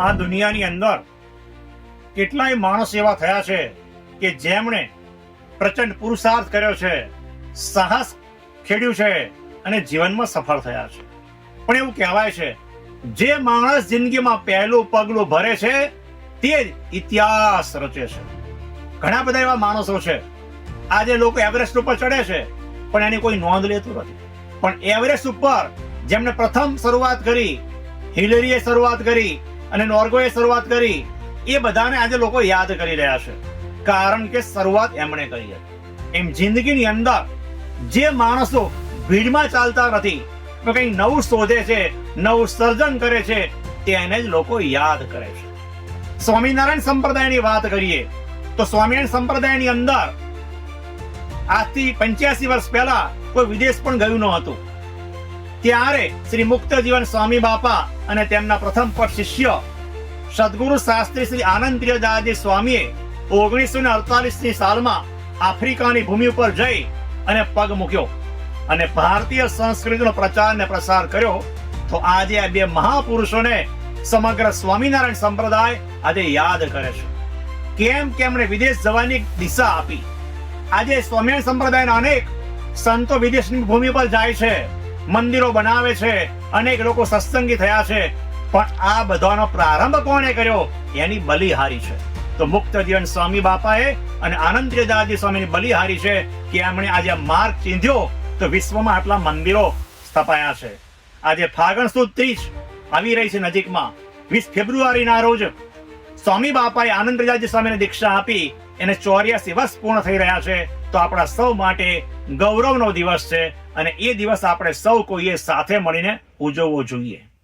આ દુનિયાની અંદર કેટલાય માણસ એવા થયા છે કે જેમણે પ્રચંડ પુરુષાર્થ કર્યો છે, સાહસ ખેડ્યું છે અને જીવનમાં સફળ થયા છે. પણ એવું કહેવાય છે જે માણસ જિંદગીમાં પહેલું પગલું ભરે છે તે જ ઇતિહાસ રચે છે. ઘણા બધા એવા માણસો છે, આજે લોકો એવરેસ્ટ ઉપર ચડે છે પણ એની કોઈ નોંધ લેતું નથી. પણ એવરેસ્ટ ઉપર જેમણે પ્રથમ શરૂઆત કરી, હિલેરીએ શરૂઆત કરી અને નોર્ગોએ શરૂઆત કરી, એ બધાને આજે લોકો યાદ કરી રહ્યા છે, કારણ કે શરૂઆત એમણે કરી હતી. એમ જિંદગીની અંદર જે માણસો ભીડમાં ચાલતા નથી, તો કંઈ નવું શોધે છે, નવું સર્જન કરે છે, તેને જ લોકો યાદ કરે છે. સ્વામિનારાયણ સંપ્રદાયની વાત કરીએ તો સ્વામિનારાયણ સંપ્રદાયની અંદર આજથી 85 વર્ષ પહેલા કોઈ વિદેશ પણ ગયું ન હતું. ત્યારે શ્રી મુક્ત જીવન સ્વામી બાપા અને તેમના પ્રથમ પટ શિષ્ય સદગુરુ શાસ્ત્રી શ્રી આનંદ પ્રિયદાસજી સ્વામીએ 1948ની સાલમાં આફ્રિકાની ભૂમિ ઉપર જઈ અને પગ મૂક્યો અને ભારતીય સંસ્કૃતિનો પ્રચાર ને પ્રસાર કર્યો. તો આજે આ બે મહાપુરુષોને સમગ્ર સ્વામિનારાયણ સંપ્રદાય આજે યાદ કરે છે. કેમ કે એમણે વિદેશ જવાની દિશા આપી. આજે સ્વામિનારાયણ સંપ્રદાયના અનેક સંતો વિદેશની ભૂમિ પર જાય છે, મંદિરો બનાવે છે, અનેક લોકો સત્સંગી થયા છે, પણ આ બધાનો પ્રારંભ કોણે કર્યો? એની બલિહારી છે. તો મુક્ત જીવન સ્વામી બાપાએ અને આનંદ પ્રિયદાસજી સ્વામીની બલિહારી છે કે એમણે આજે માર્ગ ચીંધ્યો તો વિશ્વમાં આટલા મંદિરો સ્થપાયા છે. આજે ફાગણ સુદ 30 આવી રહી છે નજીકમાં. 20 ફેબ્રુઆરીના રોજ સ્વામી બાપાએ આનંદ પ્રિયદાસજી સ્વામીને દીક્ષા આપી, એને 84 વર્ષ પૂર્ણ થઈ રહ્યા છે. તો આપણા સૌ માટે ગૌરવનો દિવસ છે અને એ દિવસ આપણે સૌ કોઈએ સાથે મળીને ઉજવવો જોઈએ.